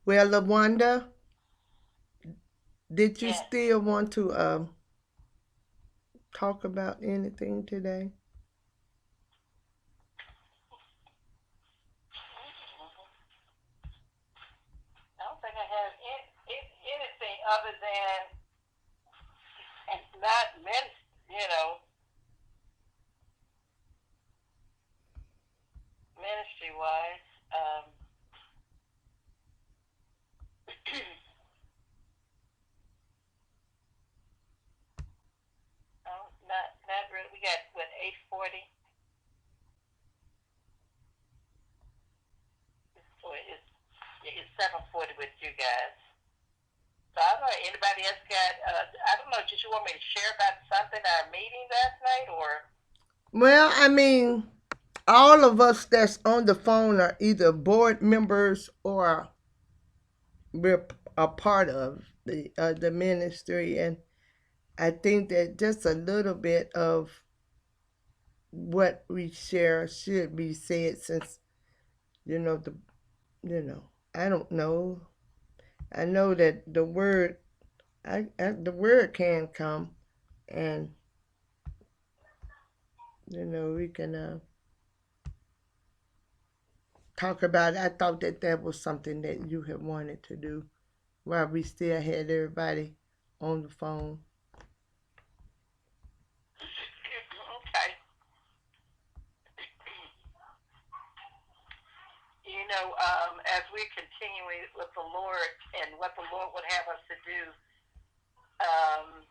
Well, LaWanda, did you Yes. still want to talk about anything today? I don't think I have anything other than not you know, ministry wise. Not really. We got what 8:40. So it's 7:40 with you guys. So I don't know. Anybody else got? I don't know. Did you want me to share about something our meeting last night or? Well, I mean, all of us that's on the phone are either board members or we're a part of the ministry, and I think that just a little bit of what we share should be said, since you know the you know I don't know. I know that the word can come, and we can talk about it. I thought that that was something that you had wanted to do while we still had everybody on the phone. Okay. As we continue with the Lord and what the Lord would have us to do, um,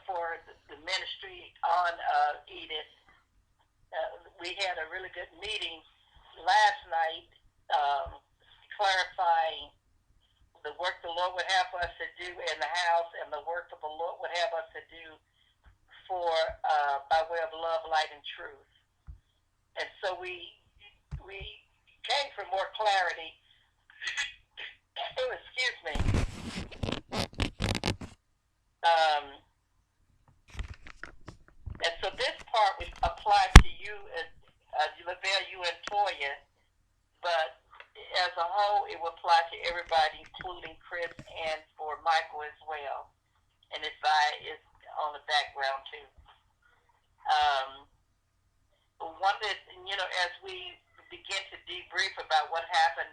for the ministry on Edith, we had a really good meeting last night, clarifying the work the Lord would have us to do in the house and the work that the Lord would have us to do for by way of love, light, and truth. And so we came for more clarity. Oh, excuse me. Um, and so this part would apply to you, Lavelle, you and Toya, but as a whole, it will apply to everybody, including Chris and for Michael as well. And his eye is on the background too. Um, one that as we begin to debrief about what happened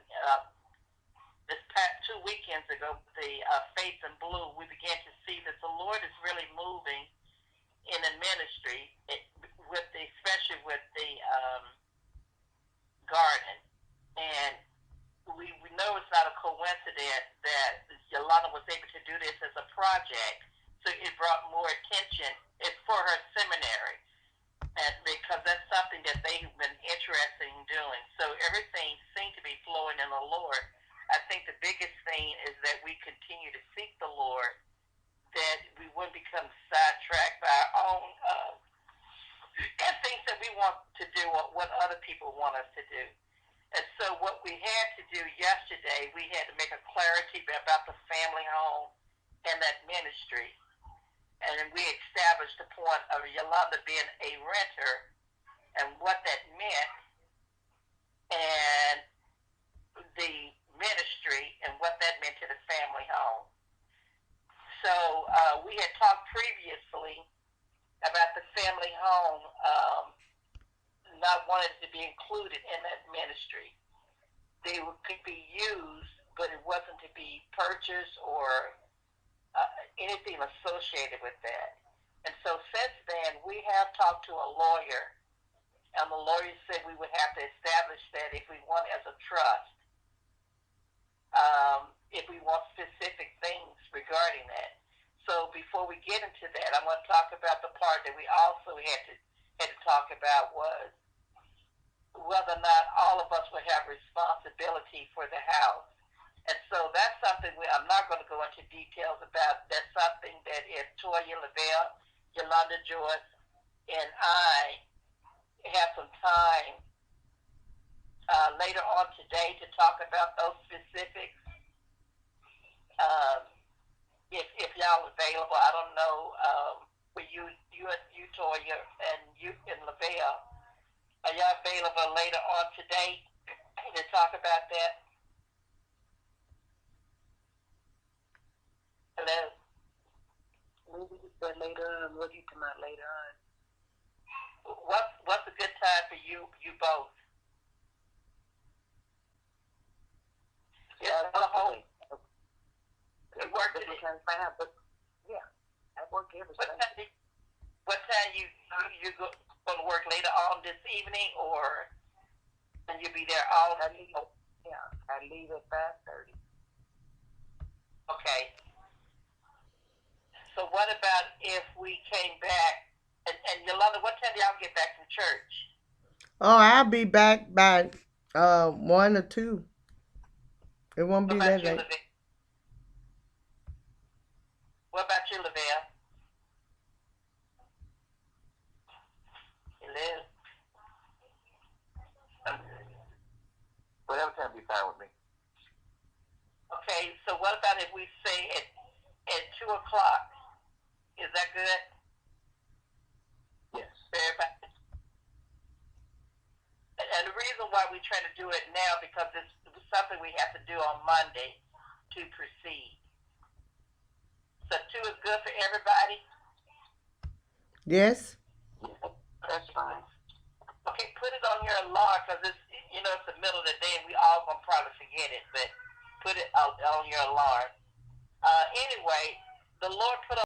this past 2 weekends ago, the Faith in Blue, we began to see that the Lord is really moving in the ministry, especially with the garden. And we know it's not a coincidence that Yolanda was able to do this as a project. So it brought more attention. It's for her seminary, and because that's something that they've been interested in doing. So everything seemed to be flowing in the Lord. I think the biggest thing is that we continue to seek the Lord, that we wouldn't become sidetracked by our own things that we want to do or what other people want us to do. And so what we had to do yesterday, we had to make a clarity about the family home and that ministry. And we established the point of Yolanda being a renter and what that meant, and the ministry and what that meant to the family home. So we had talked previously about the family home not wanting to be included in that ministry. They could be used, but it wasn't to be purchased or anything associated with that. And so since then, we have talked to a lawyer, and the lawyer said we would have to establish that if we want as a trust, if we want specific things regarding that. So before we get into that, I want to talk about the part that we also had to talk about was whether or not all of us would have responsibility for the house. And so that's something I'm not going to go into details about. That's something that if Toya Lavelle, Yolanda Joyce, and I have some time later on today to talk about those specifics. Um, if y'all available, I don't know. For you Toya, and you and Lavelle, are y'all available later on today want me to talk about that? Hello? Maybe later on. What are you talking about later on? What's a good time for you both? Yeah, the whole. You work different times, but yeah, I work every Sunday. What time you going to work later on this evening, or and you be there all? I leave at 5:30. Okay. So what about if we came back, and Yolanda, what time do y'all get back from church? Oh, I'll be back by 1 or 2. It won't be that late. What about you, Lavelle? Hello? Whatever time be fine with me. Okay, so what about if we say at 2 o'clock? Is that good? Yes. For everybody? And the reason why we're trying to do it now, because it's something we have to do on Monday to proceed. So 2 is good for everybody? Yes. That's fine. Okay, put it on your alarm, because it's the middle of the day and we all gonna probably forget it, but put it on your alarm. Anyway, the Lord put